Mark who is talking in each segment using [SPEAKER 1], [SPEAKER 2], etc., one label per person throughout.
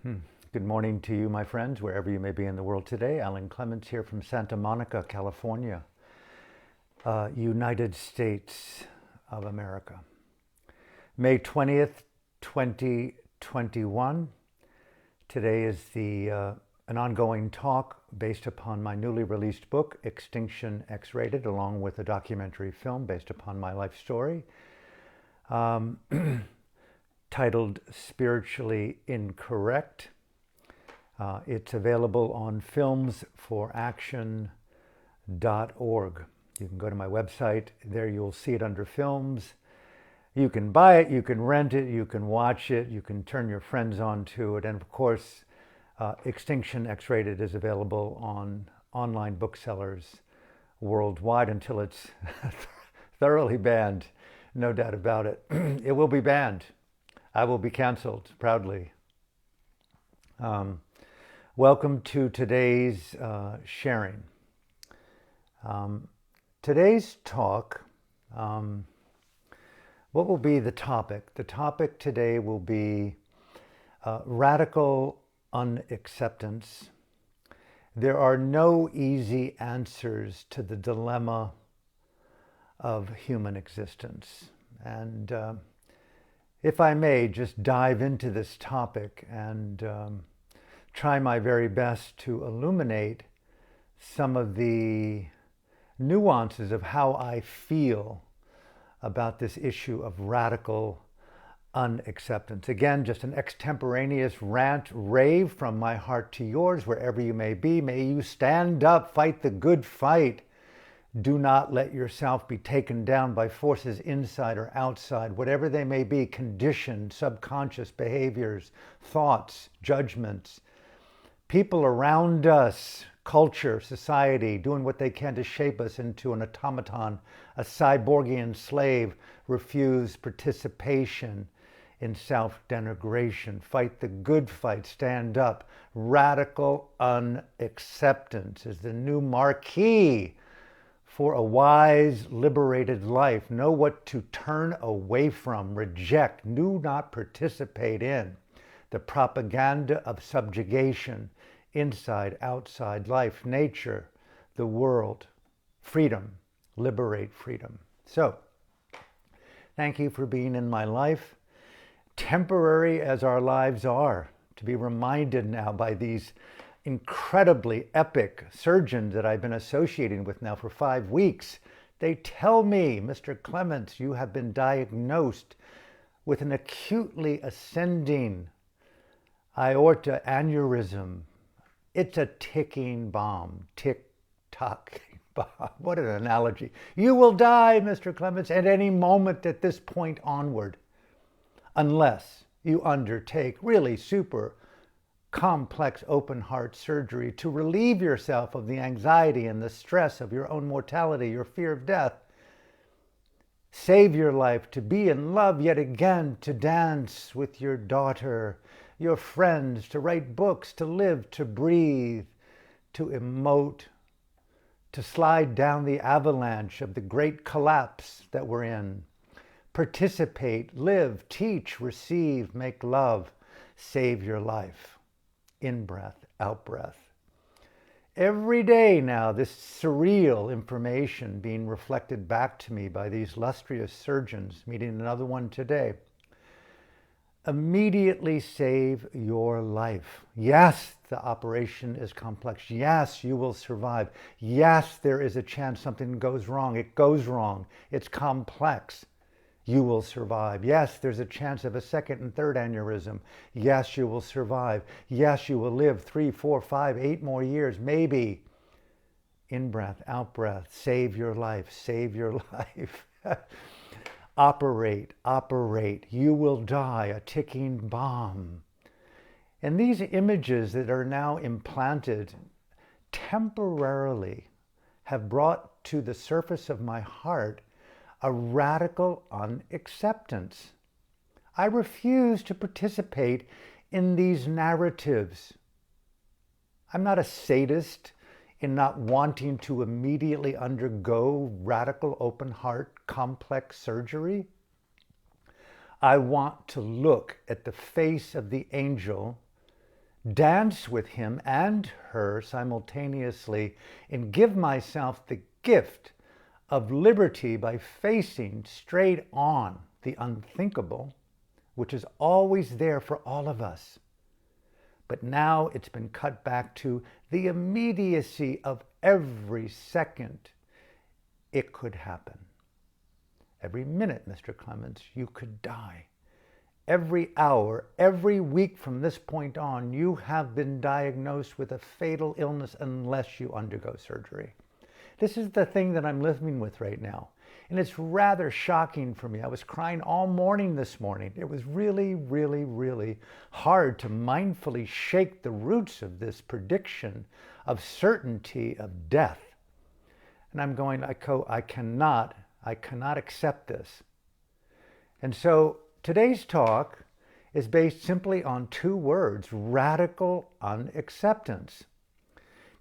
[SPEAKER 1] Good morning to you, my friends, wherever you may be in the world today. Alan Clements here from Santa Monica, California, United States of America. May 20th, 2021. Today is an ongoing talk based upon my newly released book, Extinction, X-Rated, along with a documentary film based upon my life story, titled Spiritually Incorrect. It's available on filmsforaction.org. You can go to my website. There you'll see it under films. You can buy it, you can rent it, you can watch it, you can turn your friends on to it. And of course, Extinction X-Rated is available on online booksellers worldwide until it's thoroughly banned. No doubt about it. It will be banned. I will be canceled proudly. Welcome to today's sharing. Today's talk, what will be the topic? The topic today will be radical unacceptance. There are no easy answers to the dilemma of human existence. And if I may just dive into this topic and try my very best to illuminate some of the nuances of how I feel about this issue of radical unacceptance. Again, just an extemporaneous rant, rave from my heart to yours, wherever you may be. May you stand up, fight the good fight. Do not let yourself be taken down by forces inside or outside, whatever they may be, conditioned, subconscious behaviors, thoughts, judgments, people around us, culture, society, doing what they can to shape us into an automaton, a cyborgian slave. Refuse participation in self-denigration. Fight the good fight. Stand up. Radical unacceptance is the new marquee for a wise, liberated life. Know what to turn away from, reject, do not participate in. The propaganda of subjugation, inside, outside, life, nature, the world, freedom, liberate freedom. So, thank you for being in my life. Temporary as our lives are, to be reminded now by these incredibly epic surgeons that I've been associating with now for 5 weeks. They tell me, Mr. Clements, you have been diagnosed with an acutely ascending aorta aneurysm. It's a ticking bomb. Tick-tock bomb. What an analogy. You will die, Mr. Clements, at any moment at this point onward, unless you undertake really super complex open heart surgery to relieve yourself of the anxiety and the stress of your own mortality, your fear of death. Save your life to be in love yet again, to dance with your daughter, your friends, to write books, to live, to breathe, to emote, to slide down the avalanche of the great collapse that we're in. Participate, live, teach, receive, make love, save your life. In breath, out breath. Every day now, this surreal information being reflected back to me by these illustrious surgeons, meeting another one today. Immediately save your life. Yes, the operation is complex. Yes, you will survive. Yes, there is a chance something goes wrong. It goes wrong. It's complex. You will survive. Yes, there's a chance of a second and third aneurysm. Yes, you will survive. Yes, you will live 3, 4, 5, 8 more years, maybe. In breath, out breath. Save your life. Save your life. Operate, operate. You will die, a ticking bomb. And these images that are now implanted temporarily have brought to the surface of my heart a radical unacceptance. I refuse to participate in these narratives. I'm not a sadist in not wanting to immediately undergo radical open heart complex surgery. I want to look at the face of the angel dance with him and her simultaneously, and give myself the gift of liberty by facing straight on the unthinkable, which is always there for all of us. But now it's been cut back to the immediacy of every second it could happen. Every minute, Mr. Clements, you could die. Every hour, every week from this point on, you have been diagnosed with a fatal illness unless you undergo surgery. This is the thing that I'm living with right now. And it's rather shocking for me. I was crying all morning this morning. It was really, really, really hard to mindfully shake the roots of this prediction of certainty of death. And I'm going, I cannot accept this. And so today's talk is based simply on two words: radical unacceptance.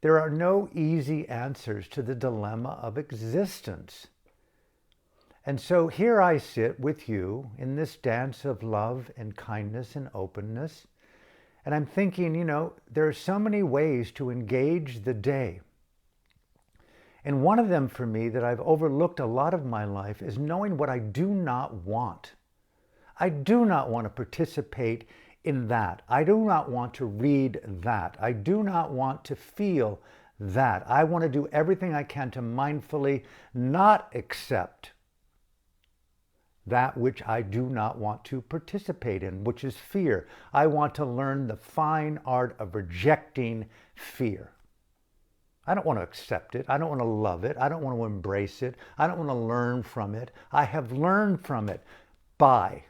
[SPEAKER 1] There are no easy answers to the dilemma of existence. And so here I sit with you in this dance of love and kindness and openness. And I'm thinking, there are so many ways to engage the day. And one of them for me that I've overlooked a lot of my life is knowing what I do not want. I do not want to participate in that. I do not want to read that. I do not want to feel that. I want to do everything I can to mindfully not accept that which I do not want to participate in, which is fear. I want to learn the fine art of rejecting fear. I don't want to accept it. I don't want to love it. I don't want to embrace it. I don't want to learn from it. I have learned from it by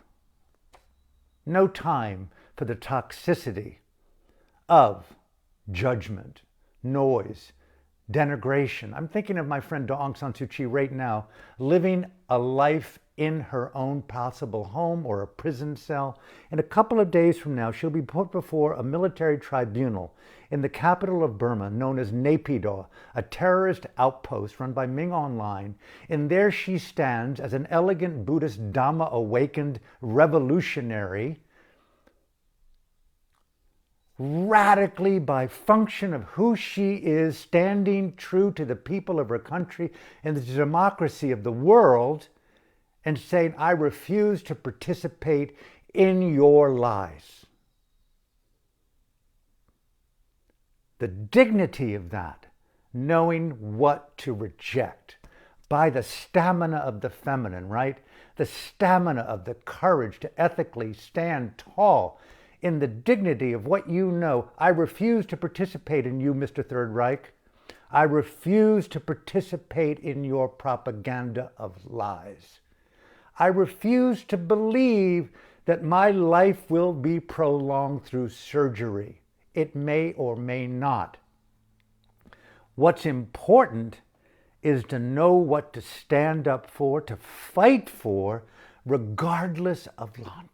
[SPEAKER 1] no time for the toxicity of judgment, noise, denigration. I'm thinking of my friend Aung San Suu Kyi right now, living a life in her own possible home or a prison cell. In a couple of days from now, she'll be put before a military tribunal in the capital of Burma, known as Naypyidaw, a terrorist outpost run by Ming Online. And there she stands as an elegant Buddhist Dhamma-awakened revolutionary, radically by function of who she is, standing true to the people of her country and the democracy of the world, and saying, I refuse to participate in your lies. The dignity of that, knowing what to reject by the stamina of the feminine, right? The stamina of the courage to ethically stand tall in the dignity of what you know. I refuse to participate in you, Mr. Third Reich. I refuse to participate in your propaganda of lies. I refuse to believe that my life will be prolonged through surgery. It may or may not. What's important is to know what to stand up for, to fight for, regardless of longevity.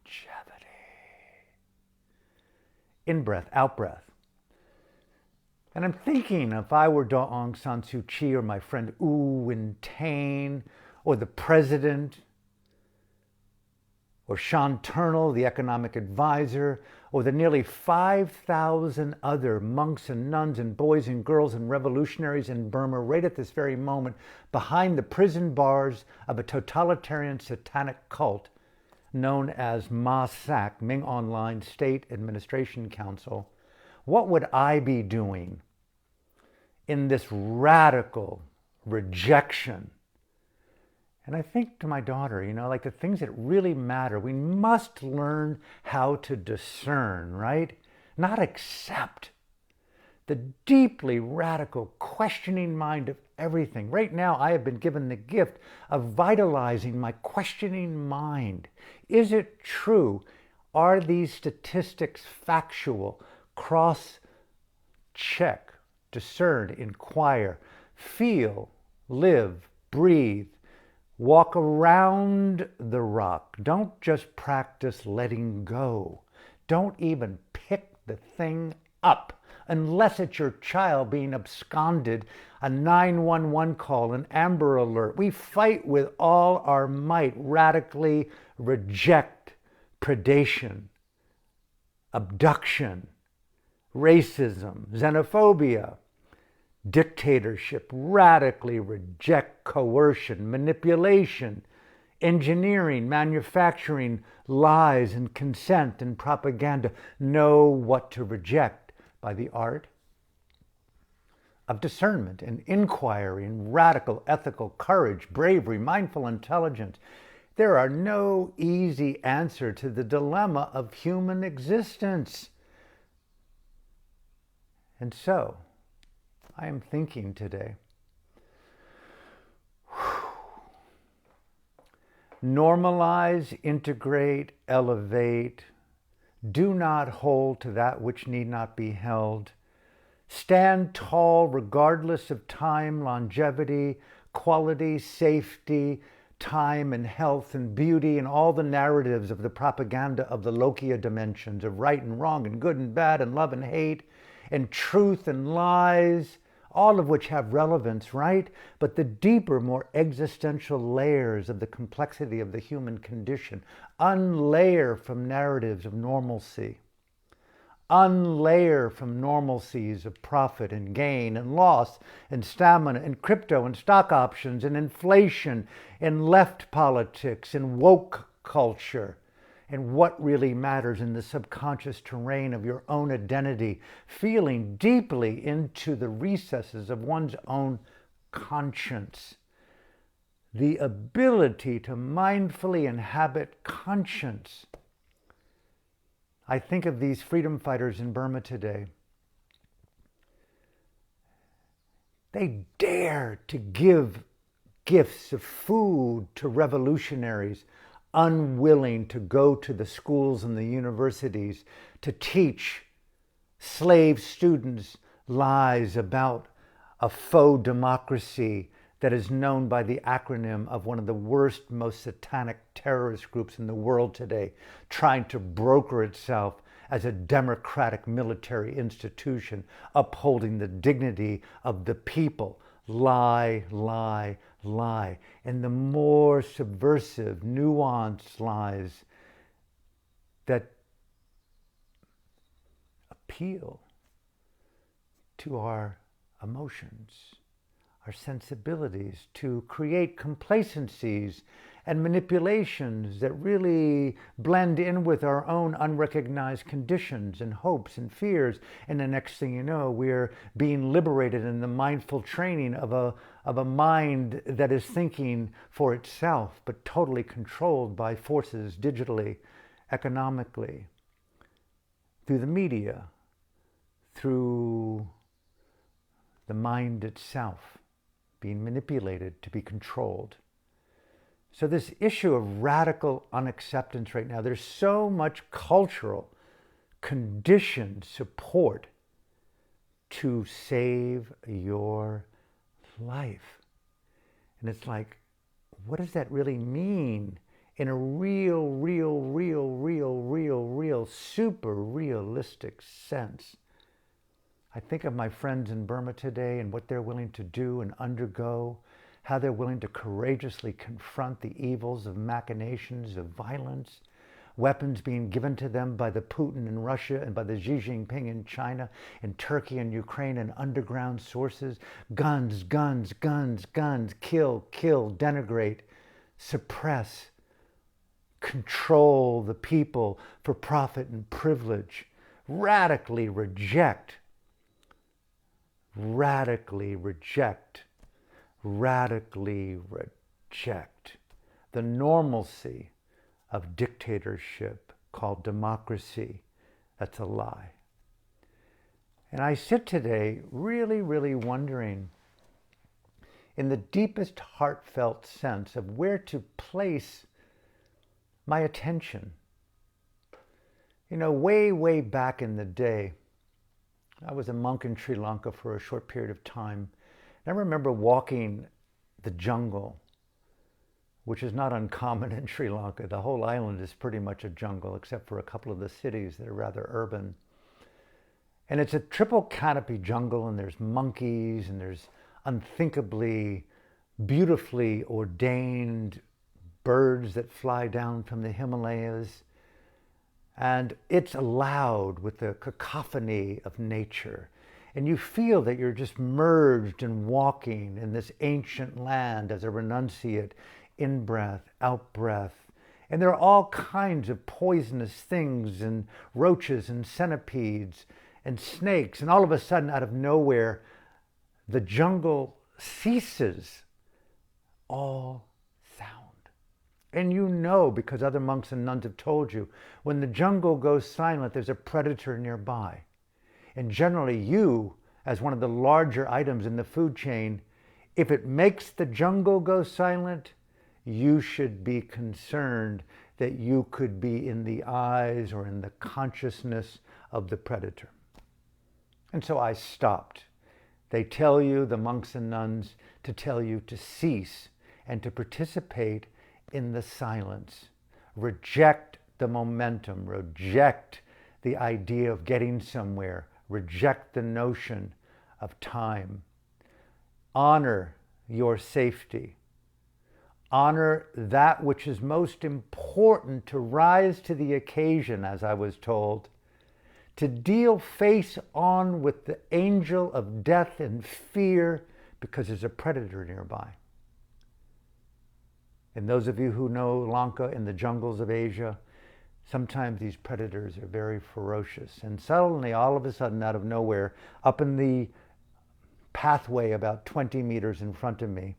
[SPEAKER 1] In-breath, out-breath. And I'm thinking if I were Aung San Suu Kyi or my friend U Win Taine or the president, or Sean Turnell, the economic advisor, or the nearly 5,000 other monks and nuns and boys and girls and revolutionaries in Burma right at this very moment behind the prison bars of a totalitarian satanic cult known as MASAC, Ming Online State Administration Council, what would I be doing in this radical rejection? And I think to my daughter, like the things that really matter, we must learn how to discern, right? Not accept. The deeply radical questioning mind of everything. Right now, I have been given the gift of vitalizing my questioning mind. Is it true? Are these statistics factual? Cross-check, discern, inquire, feel, live, breathe. Walk around the rock. Don't just practice letting go. Don't even pick the thing up unless it's your child being absconded, a 911 call, an Amber Alert. We fight with all our might, radically reject predation, abduction, racism, xenophobia, dictatorship, radically reject coercion, manipulation, engineering, manufacturing, lies and consent and propaganda. Know what to reject by the art of discernment and inquiry and radical ethical courage, bravery, mindful intelligence. There are no easy answer to the dilemma of human existence. And so, I am thinking today, normalize, integrate, elevate. Do not hold to that which need not be held. Stand tall regardless of time, longevity, quality, safety, time and health and beauty and all the narratives of the propaganda of the Lokia dimensions of right and wrong and good and bad and love and hate and truth and lies, all of which have relevance, right? But the deeper, more existential layers of the complexity of the human condition, unlayer from narratives of normalcy. Unlayer from normalcies of profit and gain and loss and stamina and crypto and stock options and inflation and left politics and woke culture and what really matters in the subconscious terrain of your own identity, feeling deeply into the recesses of one's own conscience. The ability to mindfully inhabit conscience. I think of these freedom fighters in Burma today. They dare to give gifts of food to revolutionaries, unwilling to go to the schools and the universities to teach slave students lies about a faux democracy that is known by the acronym of one of the worst, most satanic terrorist groups in the world today, trying to broker itself as a democratic military institution, upholding the dignity of the people. Lie, lie, lie. And the more subversive, nuanced lies that appeal to our emotions, our sensibilities, to create complacencies and manipulations that really blend in with our own unrecognized conditions and hopes and fears. And the next thing you know, we're being liberated in the mindful training of a mind that is thinking for itself, but totally controlled by forces digitally, economically, through the media, through the mind itself, being manipulated to be controlled. So this issue of radical unacceptance right now, there's so much cultural conditioned support to save your life. And it's like, what does that really mean in a real, super realistic sense? I think of my friends in Burma today and what they're willing to do and undergo, how they're willing to courageously confront the evils of machinations, of violence, weapons being given to them by the Putin in Russia and by the Xi Jinping in China and Turkey and Ukraine and underground sources. Guns, guns, guns, guns, kill, kill, denigrate, suppress, control the people for profit and privilege, radically reject, radically reject the normalcy of dictatorship called democracy. That's a lie. And I sit today really wondering, in the deepest heartfelt sense, of where to place my attention. You know, way back in the day, I was a monk in Sri Lanka for a short period of time. I remember walking the jungle, which is not uncommon in Sri Lanka. The whole island is pretty much a jungle, except for a couple of the cities that are rather urban. And it's a triple canopy jungle, and there's monkeys, and there's unthinkably, beautifully ordained birds that fly down from the Himalayas. And it's loud with the cacophony of nature. And you feel that you're just merged and walking in this ancient land as a renunciate, in-breath, out-breath. And there are all kinds of poisonous things and roaches and centipedes and snakes. And all of a sudden, out of nowhere, the jungle ceases all sound. And you know, because other monks and nuns have told you, when the jungle goes silent, there's a predator nearby. And generally you, as one of the larger items in the food chain, if it makes the jungle go silent, you should be concerned that you could be in the eyes or in the consciousness of the predator. And so I stopped. They tell you, the monks and nuns, to tell you to cease and to participate in the silence. Reject the momentum, reject the idea of getting somewhere, reject the notion of time. Honor your safety. Honor that which is most important, to rise to the occasion, as I was told, to deal face on with the angel of death and fear because there's a predator nearby. And those of you who know Lanka in the jungles of Asia, sometimes these predators are very ferocious. And suddenly, all of a sudden, out of nowhere, up in the pathway about 20 meters in front of me,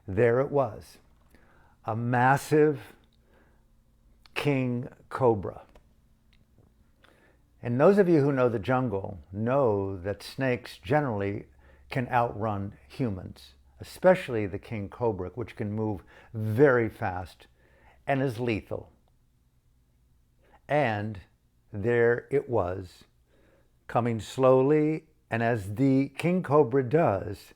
[SPEAKER 1] there it was, a massive king cobra. And those of you who know the jungle know that snakes generally can outrun humans, especially the king cobra, which can move very fast and is lethal. And there it was, coming slowly, and as the king cobra does,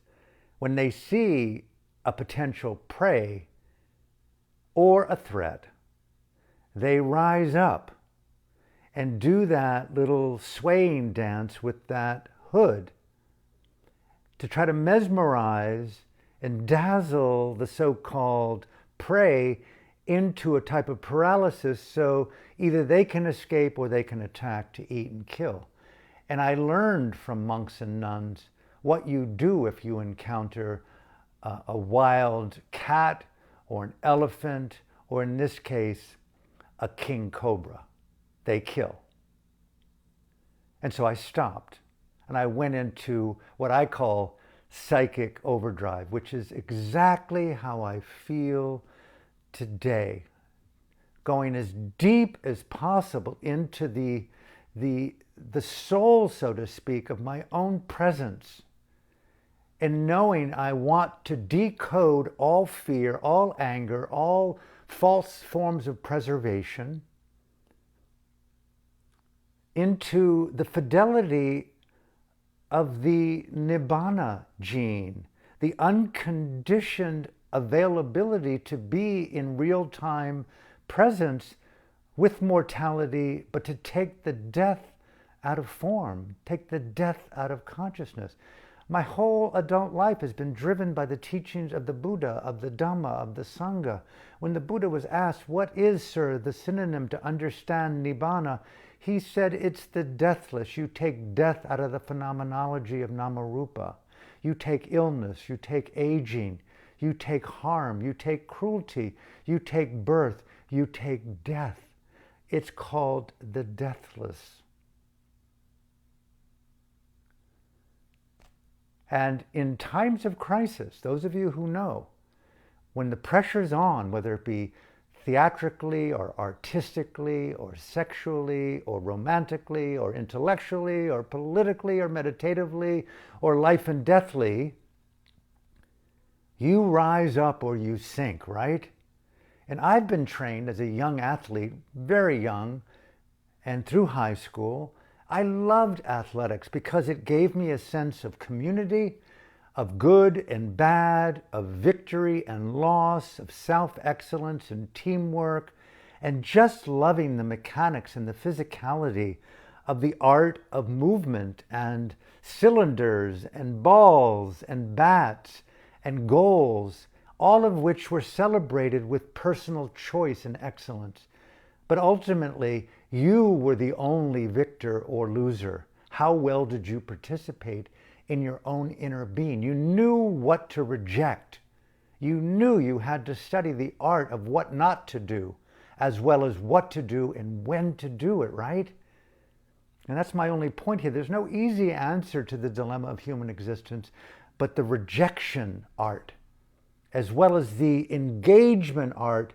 [SPEAKER 1] when they see a potential prey or a threat, they rise up and do that little swaying dance with that hood to try to mesmerize and dazzle the so-called prey into a type of paralysis, so either they can escape or they can attack to eat and kill. And I learned from monks and nuns what you do if you encounter a wild cat or an elephant, or in this case, a king cobra. They kill. And so I stopped and I went into what I call psychic overdrive, which is exactly how I feel today, going as deep as possible into the soul, so to speak, of my own presence, and knowing I want to decode all fear, all anger, all false forms of preservation into the fidelity of the nibbana gene, the unconditioned availability to be in real-time presence with mortality, but to take the death out of form, take the death out of consciousness. My whole adult life has been driven by the teachings of the Buddha, of the Dhamma, of the Sangha. When the Buddha was asked, what is, sir, the synonym to understand Nibbana? He said, it's the deathless. You take death out of the phenomenology of Namarupa. You take illness, you take aging, you take harm, you take cruelty, you take birth, you take death. It's called the deathless. And in times of crisis, those of you who know, when the pressure's on, whether it be theatrically or artistically or sexually or romantically or intellectually or politically or meditatively or life and deathly, you rise up or you sink, right? And I've been trained as a young athlete, very young, and through high school. I loved athletics because it gave me a sense of community, of good and bad, of victory and loss, of self-excellence and teamwork, and just loving the mechanics and the physicality of the art of movement and cylinders and balls and bats and goals, all of which were celebrated with personal choice and excellence. But ultimately, You were the only victor or loser. How well did you participate in your own inner being? You knew what to reject. You knew you had to study the art of what not to do, as well as what to do and when to do it, right? And that's my only point here. There's no easy answer to the dilemma of human existence, but the rejection art, as well as the engagement art,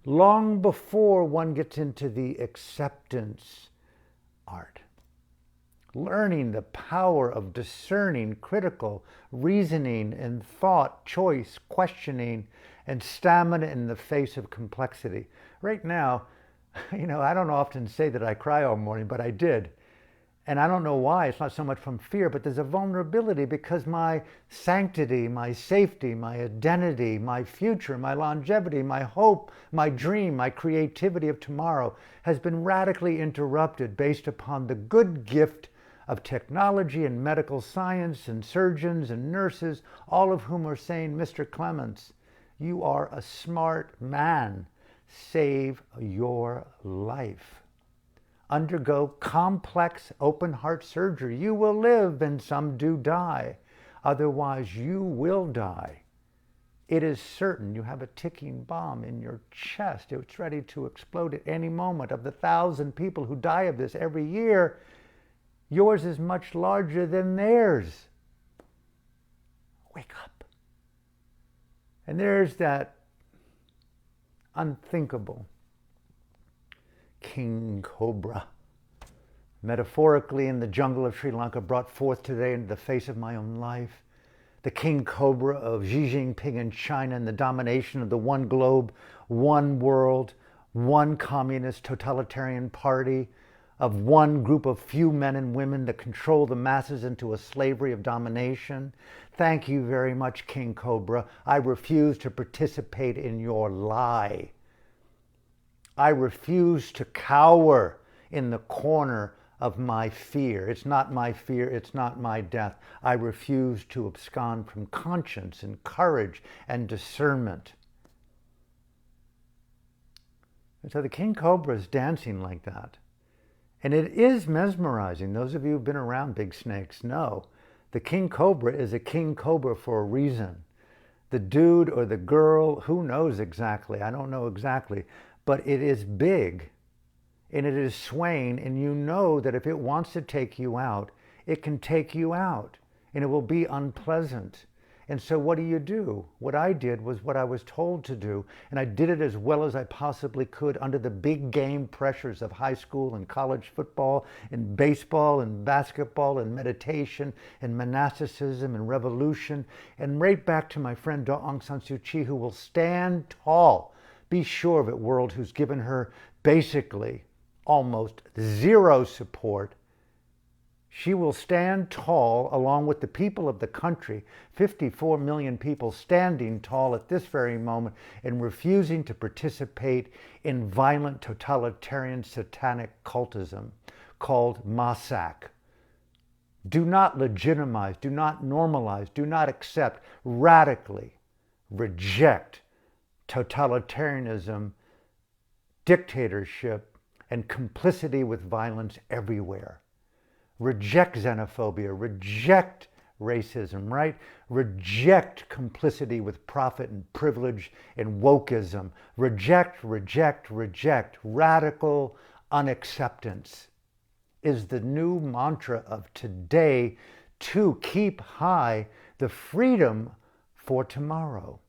[SPEAKER 1] long before one gets into the acceptance art. Learning the power of discerning, critical, reasoning and thought, choice, questioning, and stamina in the face of complexity. Right now, I don't often say that I cry all morning, but I did. And I don't know why. It's not so much from fear, but there's a vulnerability because my sanctity, my safety, my identity, my future, my longevity, my hope, my dream, my creativity of tomorrow has been radically interrupted based upon the good gift of technology and medical science and surgeons and nurses, all of whom are saying, Mr. Clements, you are a smart man. Save your life. Undergo complex open heart surgery. You will live and some do die. Otherwise, you will die. It is certain you have a ticking bomb in your chest. It's ready to explode at any moment. Of the 1,000 people who die of this every year, yours is much larger than theirs. Wake up. And there's that unthinkable king cobra, metaphorically in the jungle of Sri Lanka, brought forth today into the face of my own life. The king cobra of Xi Jinping in China and the domination of the one globe, one world, one communist totalitarian party, of one group of few men and women that control the masses into a slavery of domination. Thank you very much, King Cobra. I refuse to participate in your lie. I refuse to cower in the corner of my fear. It's not my fear, it's not my death. I refuse to abscond from conscience and courage and discernment. And so the king cobra is dancing like that. And it is mesmerizing. Those of you who've been around big snakes know the king cobra is a king cobra for a reason. The dude or the girl, who knows exactly? I don't know exactly. But it is big and it is swaying, and you know that if it wants to take you out, it can take you out and it will be unpleasant. And so what do? What I did was what I was told to do, and I did it as well as I possibly could under the big game pressures of high school and college football and baseball and basketball and meditation and monasticism and revolution, and right back to my friend Aung San Suu Kyi, who will stand tall. Be sure of it, world, who's given her basically almost zero support. She will stand tall along with the people of the country, 54 million people standing tall at this very moment and refusing to participate in violent totalitarian satanic cultism called Masak. Do not legitimize, do not normalize, do not accept, radically reject totalitarianism, dictatorship, and complicity with violence everywhere. Reject xenophobia, reject racism, right? Reject complicity with profit and privilege and wokeism. Reject, reject, reject. Radical unacceptance is the new mantra of today to keep high the freedom for tomorrow.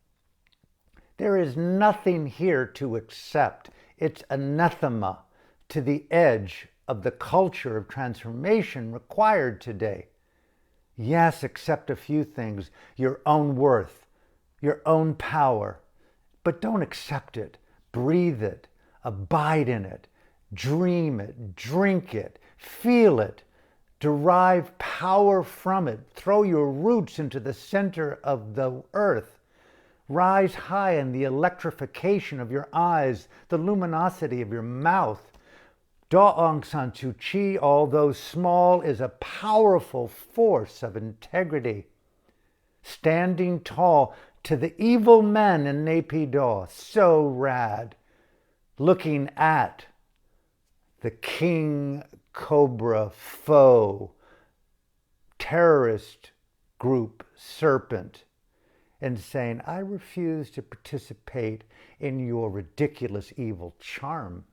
[SPEAKER 1] There is nothing here to accept. It's anathema to the edge of the culture of transformation required today. Yes, accept a few things, your own worth, your own power, but don't accept it. Breathe it, abide in it, dream it, drink it, feel it, derive power from it, throw your roots into the center of the earth. Rise high in the electrification of your eyes, the luminosity of your mouth. Aung San Suu Kyi, although small, is a powerful force of integrity, standing tall to the evil men in Naypyidaw, so rad, looking at the king cobra foe, terrorist group serpent, and saying, I refuse to participate in your ridiculous evil charm.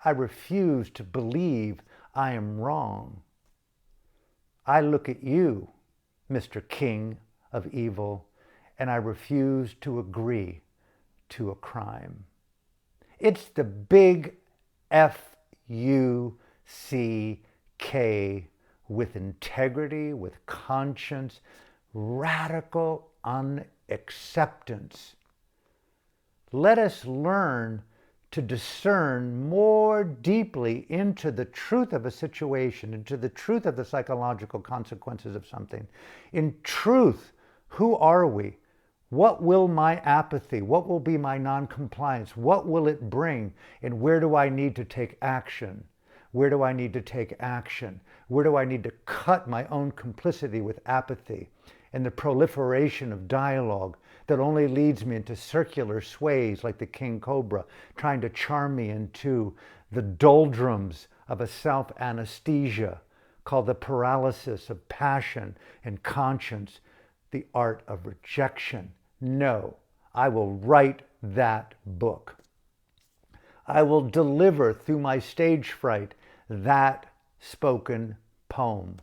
[SPEAKER 1] I refuse to believe I am wrong. I look at you, Mr. King of Evil, and I refuse to agree to a crime. It's the big F-U-C-K with integrity, with conscience, radical unacceptance. Let us learn to discern more deeply into the truth of a situation, into the truth of the psychological consequences of something. In truth, who are we? What will my apathy, what will be my noncompliance, what will it bring, and where do I need to take action? Where do I need to take action? Where do I need to cut my own complicity with apathy and the proliferation of dialogue that only leads me into circular sways like the king cobra, trying to charm me into the doldrums of a self-anesthesia called the paralysis of passion and conscience, the art of rejection. No, I will write that book. I will deliver through my stage fright that spoken poem.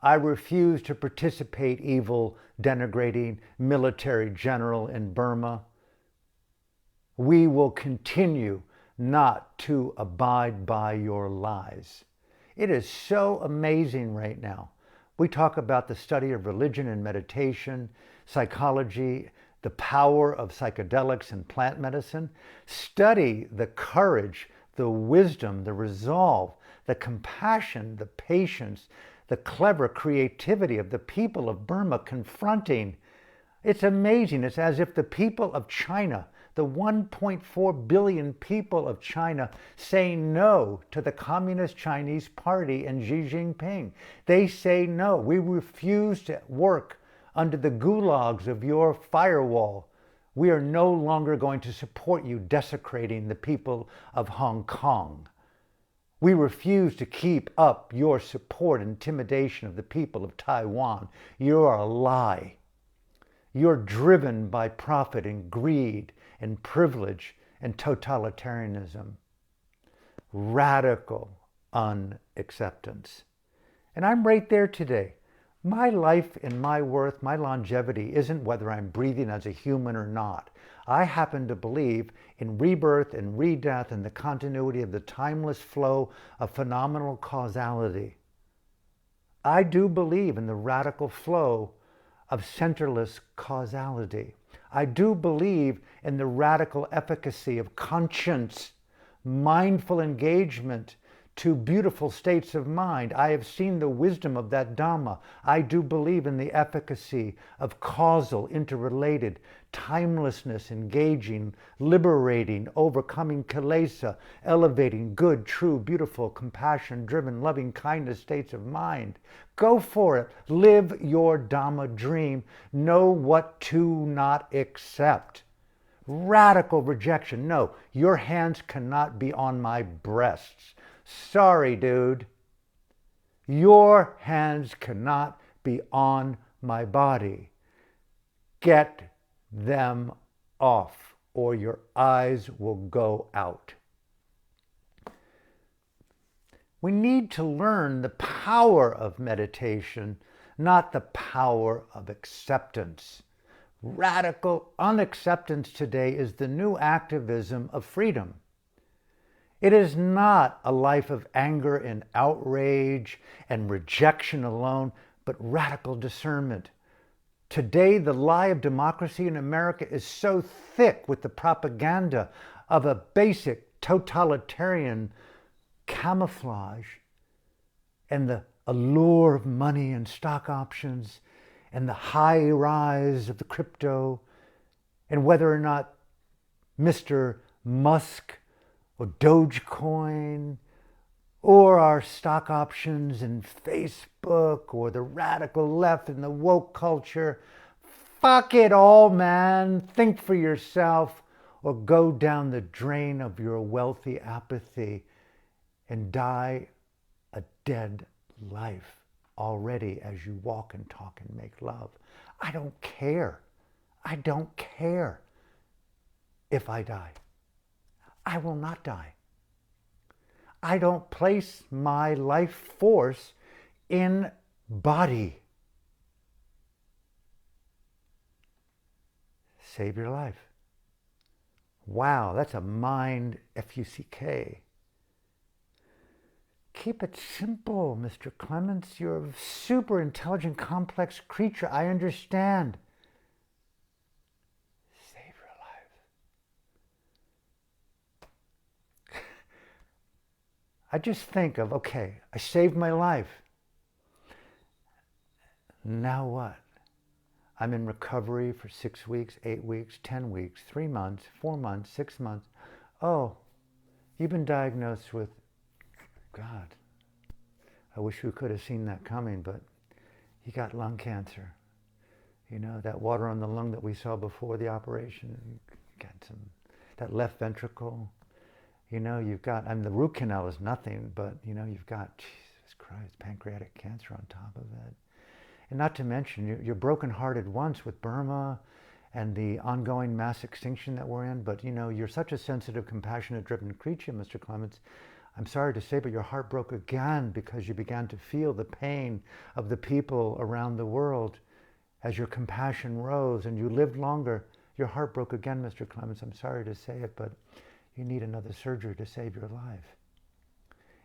[SPEAKER 1] I refuse to participate evil, denigrating military general in Burma. We will continue not to abide by your lies. It is so amazing right now. We talk about the study of religion and meditation, psychology, the power of psychedelics and plant medicine. Study the courage, the wisdom, the resolve, the compassion, the patience, the clever creativity of the people of Burma confronting. It's amazing. It's as if the people of China, the 1.4 billion people of China, say no to the Communist Chinese Party and Xi Jinping. They say no. We refuse to work under the gulags of your firewall. We are no longer going to support you desecrating the people of Hong Kong. We refuse to keep up your support and intimidation of the people of Taiwan. You're a lie. You're driven by profit and greed and privilege and totalitarianism. Radical unacceptance. And I'm right there today. My life and my worth, my longevity isn't whether I'm breathing as a human or not. I happen to believe in rebirth and redeath and the continuity of the timeless flow of phenomenal causality. I do believe in the radical flow of centerless causality. I do believe in the radical efficacy of conscience, mindful engagement to beautiful states of mind. I have seen the wisdom of that Dhamma. I do believe in the efficacy of causal, interrelated, timelessness, engaging, liberating, overcoming kilesa, elevating good, true, beautiful, compassion-driven, loving kindness states of mind. Go for it. Live your Dhamma dream. Know what to not accept. Radical rejection. No, your hands cannot be on my breasts. Sorry, dude. Your hands cannot be on my body. Get them off, or your eyes will go out. We need to learn the power of meditation, not the power of acceptance. Radical unacceptance today is the new activism of freedom. It is not a life of anger and outrage and rejection alone, but radical discernment. Today, the lie of democracy in America is so thick with the propaganda of a basic totalitarian camouflage and the allure of money and stock options and the high rise of the crypto, and whether or not Mr. Musk or Dogecoin or our stock options in Facebook or the radical left and the woke culture. Fuck it all, man. Think for yourself or go down the drain of your wealthy apathy and die a dead life already as you walk and talk and make love. I don't care. I don't care if I die. I will not die. I don't place my life force in body. Save your life. Wow, that's a mind F-U-C-K. Keep it simple, Mr. Clements. You're a super intelligent, complex creature. I understand. Save your life. I just think of, okay, I saved my life. Now what? I'm in recovery for 6 weeks, 8 weeks, 10 weeks, 3 months, 4 months, 6 months. Oh, you've been diagnosed with, God, I wish we could have seen that coming, but you got lung cancer. You know, that water on the lung that we saw before the operation, you got some, that left ventricle. You know, you've got, I mean, the root canal is nothing, but, you know, you've got, Jesus Christ, pancreatic cancer on top of it. And not to mention, you're brokenhearted once with Burma and the ongoing mass extinction that we're in, but, you know, you're such a sensitive, compassionate, driven creature, Mr. Clements. I'm sorry to say, but your heart broke again because you began to feel the pain of the people around the world as your compassion rose and you lived longer. Your heart broke again, Mr. Clements. I'm sorry to say it, but you need another surgery to save your life.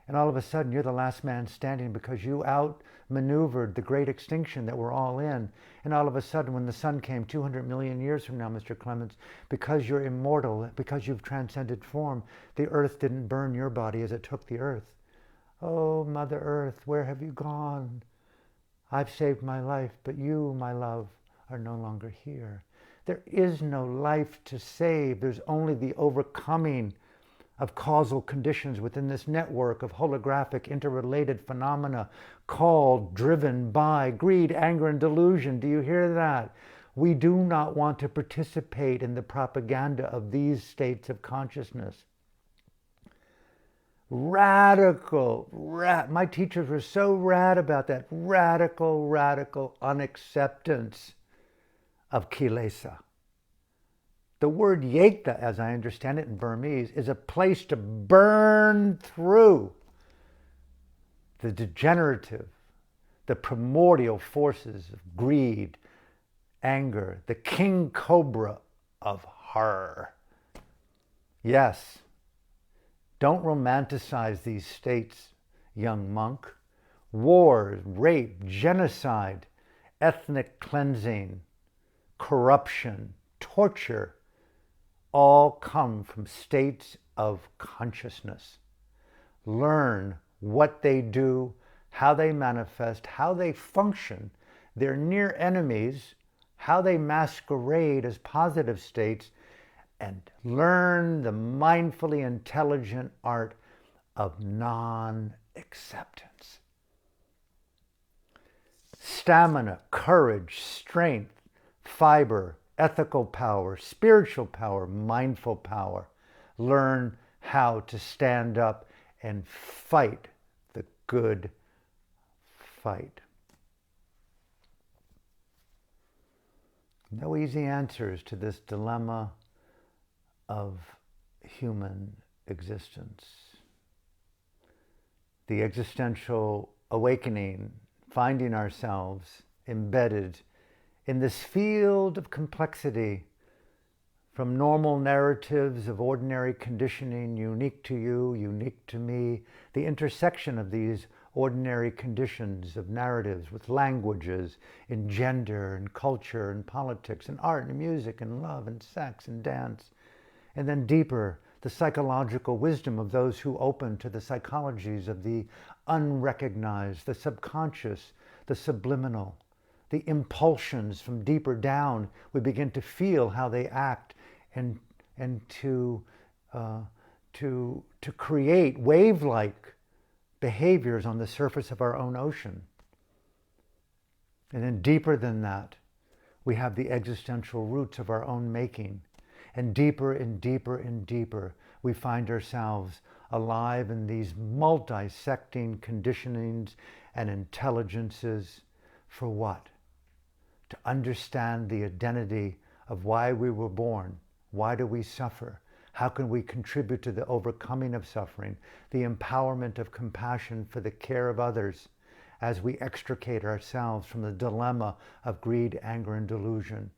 [SPEAKER 1] And all of a sudden, you're the last man standing because you outmaneuvered the great extinction that we're all in. And all of a sudden, when the sun came 200 million years from now, Mr. Clements, because you're immortal, because you've transcended form, the earth didn't burn your body as it took the earth. Oh, Mother Earth, where have you gone? I've saved my life, but you, my love, are no longer here. There is no life to save. There's only the overcoming of causal conditions within this network of holographic interrelated phenomena called, driven by greed, anger, and delusion. Do you hear that? We do not want to participate in the propaganda of these states of consciousness. Radical, my teachers were so rad about that. Radical unacceptance of kilesa. The word yekta, as I understand it in Burmese, is a place to burn through the degenerative, the primordial forces of greed, anger, the king cobra of horror. Yes, don't romanticize these states, young monk. Wars, rape, genocide, ethnic cleansing, corruption, torture, all come from states of consciousness. Learn what they do, how they manifest, how they function, their near enemies, how they masquerade as positive states, and learn the mindfully intelligent art of non-acceptance. Stamina, courage, strength, fiber, ethical power, spiritual power, mindful power. Learn how to stand up and fight the good fight. No easy answers to this dilemma of human existence. The existential awakening, finding ourselves embedded in this field of complexity, from normal narratives of ordinary conditioning, unique to you, unique to me, the intersection of these ordinary conditions of narratives with languages, in gender and culture and politics and art and music and love and sex and dance, and then deeper, the psychological wisdom of those who open to the psychologies of the unrecognized, the subconscious, the subliminal, the impulsions from deeper down. We begin to feel how they act and to create wave-like behaviors on the surface of our own ocean. And then deeper than that, we have the existential roots of our own making. And deeper and deeper and deeper, we find ourselves alive in these multi-secting conditionings and intelligences. For what? To understand the identity of why we were born. Why do we suffer? How can we contribute to the overcoming of suffering, the empowerment of compassion for the care of others as we extricate ourselves from the dilemma of greed, anger, and delusion?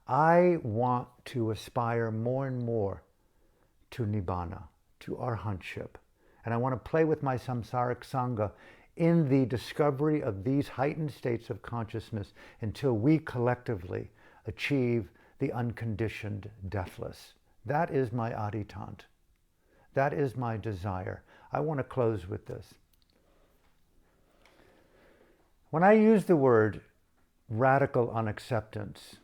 [SPEAKER 1] I want to aspire more and more to Nibbana, to Arhantship. And I want to play with my samsaric sangha in the discovery of these heightened states of consciousness until we collectively achieve the unconditioned deathless. That is my aditant. That is my desire. I want to close with this. When I use the word radical unacceptance,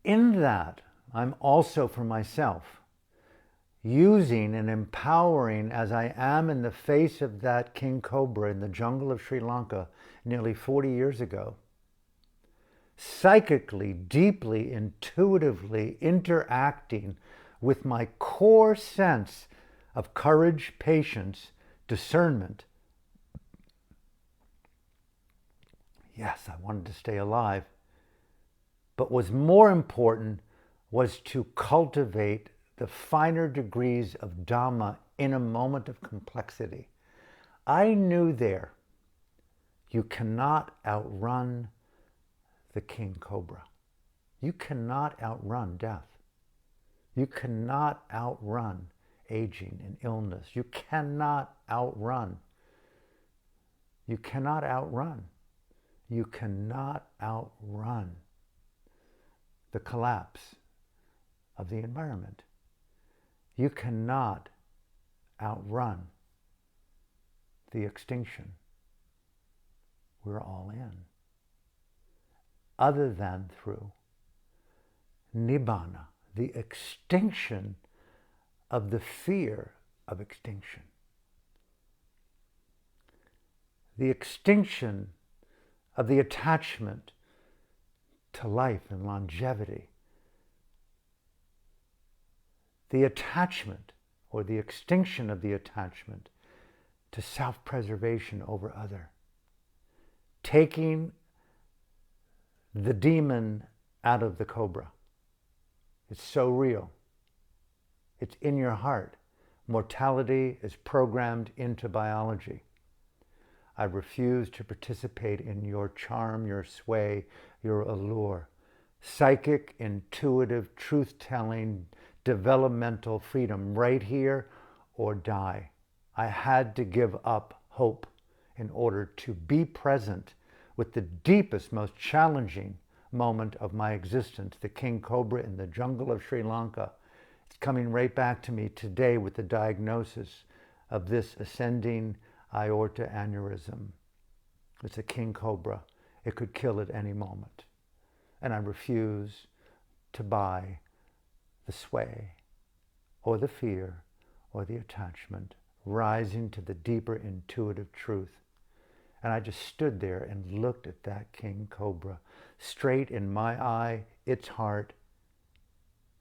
[SPEAKER 1] in that I'm also for myself using and empowering, as I am in the face of that king cobra in the jungle of Sri Lanka nearly 40 years ago, psychically, deeply, intuitively interacting with my core sense of courage, patience, discernment. Yes, I wanted to stay alive, but what's more important was to cultivate the finer degrees of Dhamma in a moment of complexity. I knew there, you cannot outrun the king cobra. You cannot outrun death. You cannot outrun aging and illness. You cannot outrun. You cannot outrun. You cannot outrun the collapse of the environment. You cannot outrun the extinction we're all in, other than through Nibbana, the extinction of the fear of extinction, the extinction of the attachment to life and longevity, the attachment or the extinction of the attachment to self-preservation over other, taking the demon out of the cobra. It's so real. It's in your heart. Mortality is programmed into biology. I refuse to participate in your charm, your sway, your allure. Psychic, intuitive, truth-telling, developmental freedom right here or die. I had to give up hope in order to be present with the deepest, most challenging moment of my existence, the king cobra in the jungle of Sri Lanka. It's coming right back to me today with the diagnosis of this ascending aorta aneurysm. It's a king cobra. It could kill at any moment. And I refuse to buy the sway or the fear or the attachment rising to the deeper intuitive truth. And I just stood there and looked at that king cobra straight in my eye, its heart,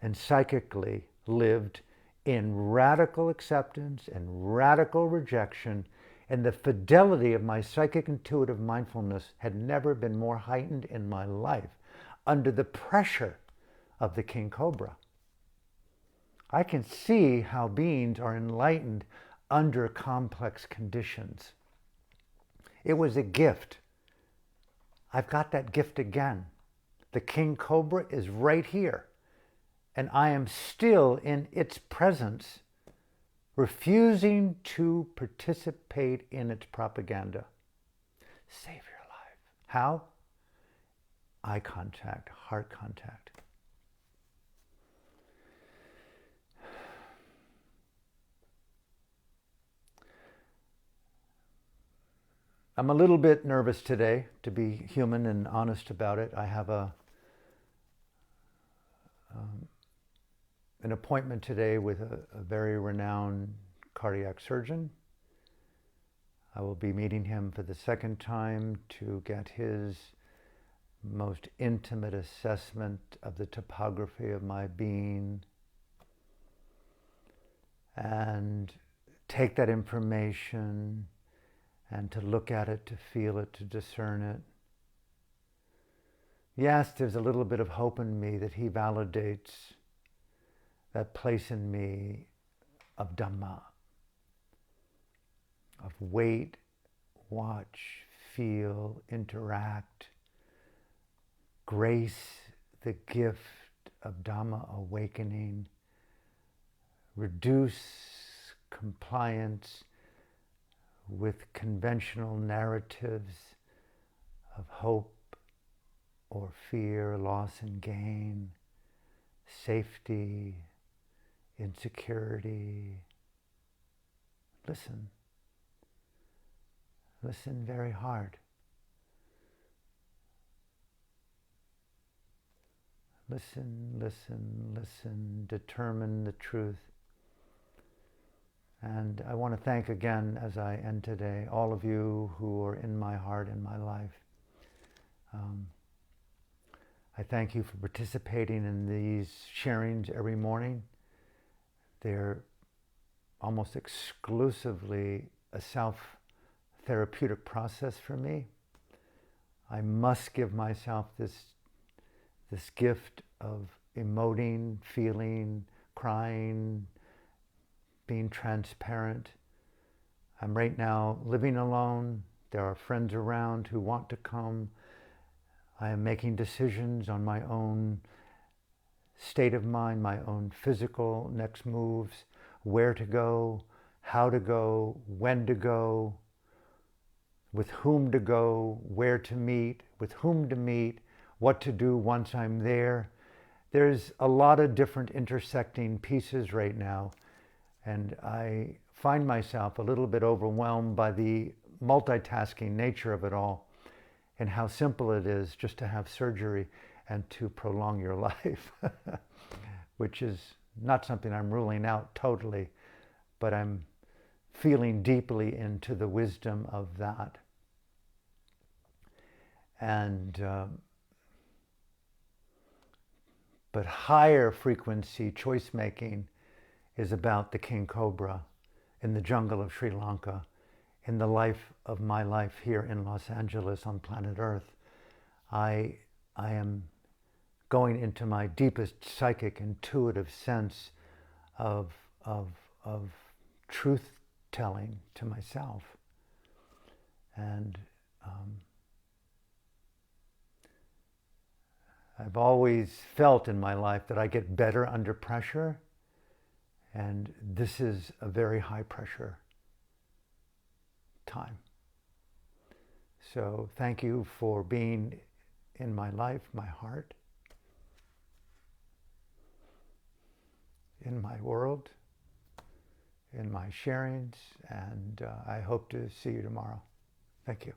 [SPEAKER 1] and psychically lived in radical acceptance and radical rejection. And the fidelity of my psychic intuitive mindfulness had never been more heightened in my life under the pressure of the king cobra. I can see how beings are enlightened under complex conditions. It was a gift. I've got that gift again. The king cobra is right here, and I am still in its presence, refusing to participate in its propaganda. Save your life. How? Eye contact, heart contact. I'm a little bit nervous today, to be human and honest about it. I have an appointment today with a very renowned cardiac surgeon. I will be meeting him for the second time to get his most intimate assessment of the topography of my being. and take that information and to look at it, to feel it, to discern it. Yes, there's a little bit of hope in me that he validates that place in me of Dhamma, of wait, watch, feel, interact, grace the gift of Dhamma awakening, reduce compliance with conventional narratives of hope or fear, loss and gain, safety, insecurity. Listen. Listen very hard. Listen, listen, listen. Determine the truth. And I want to thank again, as I end today, all of you who are in my heart and my life. I thank you for participating in these sharings every morning. They're almost exclusively a self-therapeutic process for me. I must give myself this gift of emoting, feeling, crying, being transparent. I'm right now living alone. There are friends around who want to come. I am making decisions on my own state of mind, my own physical next moves, where to go, how to go, when to go, with whom to go, where to meet, with whom to meet, what to do once I'm there. There's a lot of different intersecting pieces right now, and I find myself a little bit overwhelmed by the multitasking nature of it all and how simple it is just to have surgery and to prolong your life, which is not something I'm ruling out totally, but I'm feeling deeply into the wisdom of that. And but higher frequency choice making is about the king cobra in the jungle of Sri Lanka, in the life of my life here in Los Angeles on planet Earth. I am going into my deepest psychic intuitive sense of truth telling to myself. And I've always felt in my life that I get better under pressure, and this is a very high pressure time. So thank you for being in my life, my heart, in my world, in my sharings, and I hope to see you tomorrow. Thank you.